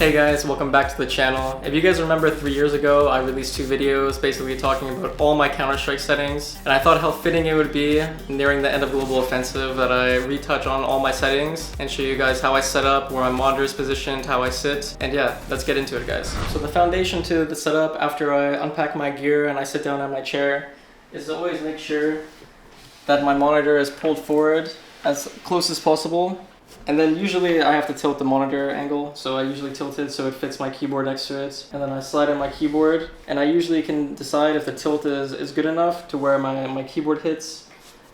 Hey guys, welcome back to the channel. If you guys remember 3 years ago, I released 2 videos basically talking about all my Counter-Strike settings, and I thought how fitting it would be nearing the end of Global Offensive that I retouch on all my settings and show you guys how I set up, where my monitor is positioned, how I sit, and yeah, let's get into it guys. So the foundation to the setup after I unpack my gear and I sit down on my chair is to always make sure that my monitor is pulled forward as close as possible. And then usually I have to tilt the monitor angle, so I usually tilt it so it fits my keyboard next to it. And then I slide in my keyboard, and I usually can decide if the tilt is good enough to where my keyboard hits.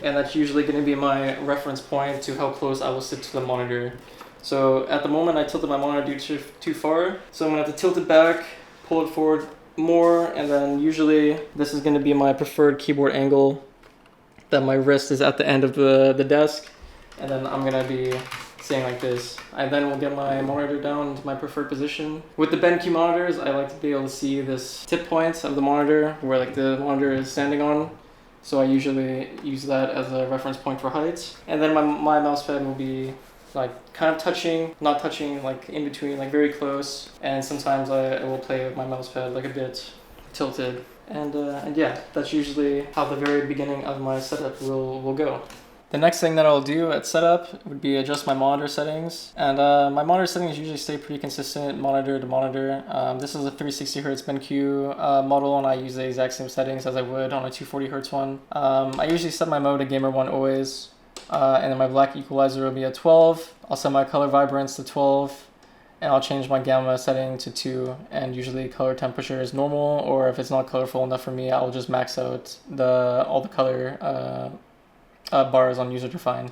And that's usually going to be my reference point to how close I will sit to the monitor. So at the moment I tilted my monitor too far, so I'm going to have to tilt it back, pull it forward more, and then usually this is going to be my preferred keyboard angle, that my wrist is at the end of the desk. And then I'm going to be staying like this. I then will get my monitor down to my preferred position. With the BenQ monitors, I like to be able to see this tip point of the monitor where like the monitor is standing on. So I usually use that as a reference point for height. And then my mouse pad will be like kind of touching, not touching, like in between, like very close. And sometimes I will play with my mouse pad like a bit tilted. And yeah, that's usually how the very beginning of my setup will go. The next thing that I'll do at setup would be adjust my monitor settings. And my monitor settings usually stay pretty consistent monitor to monitor. This is a 360Hz BenQ model, and I use the exact same settings as I would on a 240Hz one. I usually set my mode to Gamer 1 always, and then my black equalizer will be at 12. I'll set my color vibrance to 12, and I'll change my gamma setting to 2, and usually color temperature is normal, or if it's not colorful enough for me, I'll just max out all the color bars on user defined.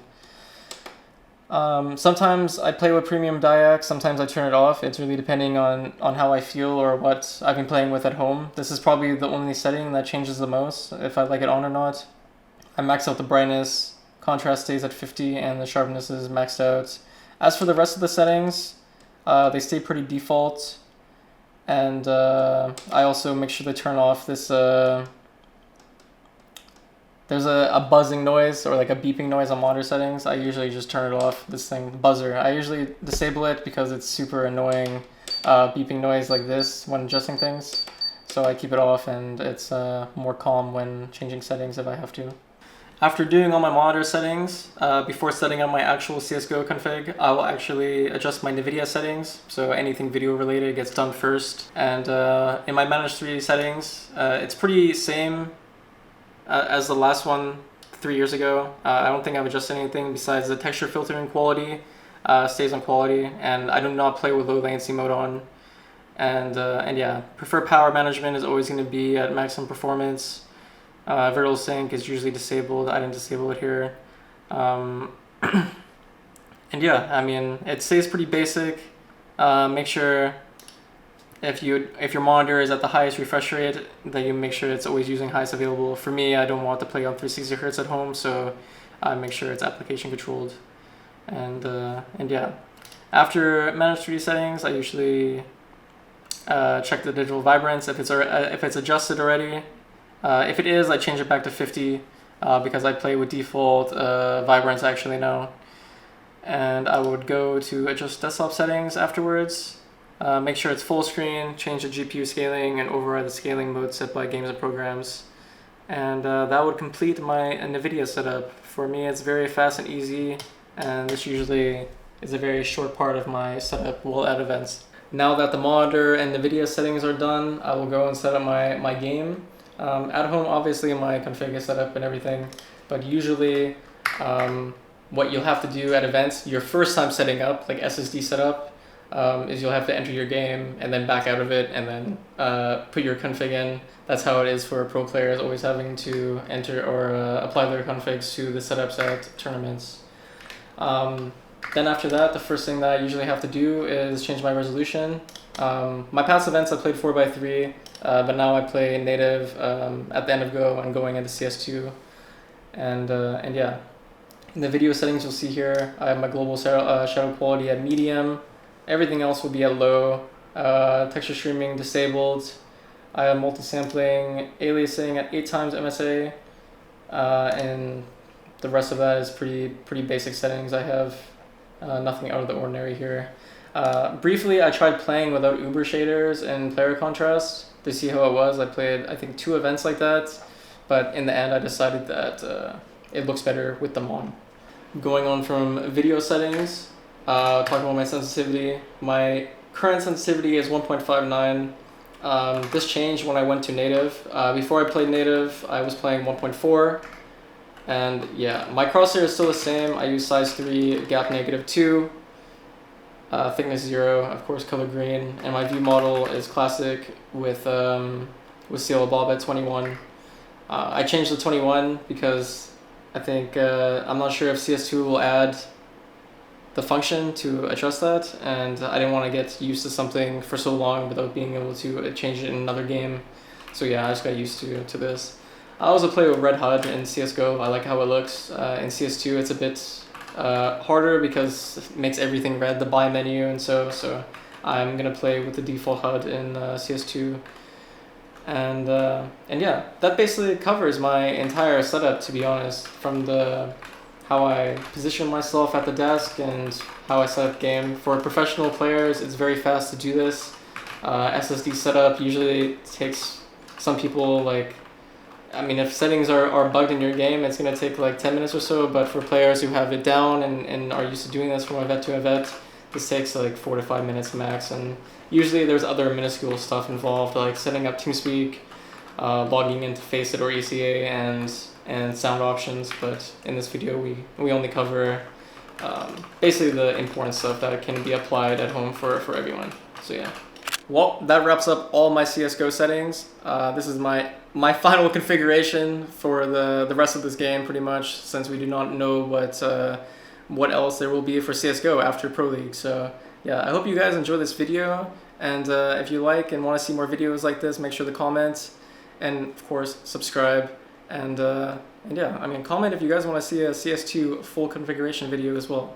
Sometimes I play with premium diac, sometimes I turn it off. It's really depending on how I feel or what I've been playing with at home. This is probably the only setting that changes the most, if I like it on or not. I max out the brightness, contrast stays at 50, and the sharpness is maxed out. As for the rest of the settings, they stay pretty default, and I also make sure to turn off this there's a buzzing noise or like a beeping noise on monitor settings. I usually just turn it off, this thing, buzzer. I usually disable it because it's super annoying beeping noise like this when adjusting things. So I keep it off, and it's more calm when changing settings if I have to. After doing all my monitor settings, before setting up my actual CSGO config, I will actually adjust my Nvidia settings. So anything video related gets done first. And in my manage 3D settings, it's pretty same as the last one 3 years ago. I don't think I've adjusted anything besides the texture filtering quality stays on quality, and I do not play with low latency mode on. And yeah, preferred power management is always going to be at maximum performance. Virtual sync is usually disabled. I didn't disable it here. And yeah, I mean, it stays pretty basic. Make sure if your monitor is at the highest refresh rate, that you make sure it's always using highest available. For me, I don't want to play on 360Hz at home, so I make sure it's application controlled. And yeah, after manage 3D settings, I usually check the digital vibrance if it's adjusted already. If it is, I change it back to 50 because I play with default vibrance actually now. And I would go to adjust desktop settings afterwards. Make sure it's full screen, change the GPU scaling, and override the scaling mode set by games and programs. And that would complete my Nvidia setup. For me, it's very fast and easy, and this usually is a very short part of my setup while at events. Now that the monitor and Nvidia settings are done, I will go and set up my game. At home, obviously, my config is set up and everything, but usually what you'll have to do at events, your first time setting up, like SSD setup, is you'll have to enter your game and then back out of it and then put your config in. That's how it is for pro players, always having to enter or apply their configs to the setups at tournaments. Then after that, the first thing that I usually have to do is change my resolution. My past events I played 4x3, but now I play native at the end of Go and going into CS2. And yeah, in the video settings you'll see here, I have my global shadow quality at medium. Everything else will be at low. Texture streaming disabled. I have multi-sampling, aliasing at 8 times MSA, and the rest of that is pretty basic settings. I have nothing out of the ordinary here. Briefly, I tried playing without Uber shaders and player contrast to see how it was. I played, I think, 2 events like that, but in the end, I decided that it looks better with them on. Going on from video settings, talking about my sensitivity. My current sensitivity is 1.59. This changed when I went to native. Before I played native, I was playing 1.4. And yeah, my crosshair is still the same. I use size 3, gap -2. Thickness 0, of course color green, and my view model is classic with CL Bob at 21. I changed the 21 because I think I'm not sure if CS2 will add the function to adjust that, and I didn't want to get used to something for so long without being able to change it in another game. So yeah, I just got used to this. I also play with red HUD in CSGO. I like how it looks. In CS2 it's a bit harder because it makes everything red, the buy menu, and so I'm gonna play with the default HUD in CS2, and yeah, that basically covers my entire setup, to be honest, from how I position myself at the desk and how I set up game. For professional players, it's very fast to do this. SSD setup usually takes some people like, I mean, if settings are bugged in your game, it's going to take like 10 minutes or so, but for players who have it down and are used to doing this from event to event, this takes like 4 to 5 minutes max, and usually there's other minuscule stuff involved, like setting up TeamSpeak, logging into Faceit or ECA, and sound options, but in this video we only cover basically the important stuff that can be applied at home for everyone. So yeah. Well, that wraps up all my CSGO settings. This is my final configuration for the rest of this game, pretty much, since we do not know what else there will be for CSGO after Pro League. So yeah, I hope you guys enjoy this video, and if you like and want to see more videos like this, make sure to comment, and of course subscribe, and yeah, I mean, comment if you guys want to see a CS2 full configuration video as well.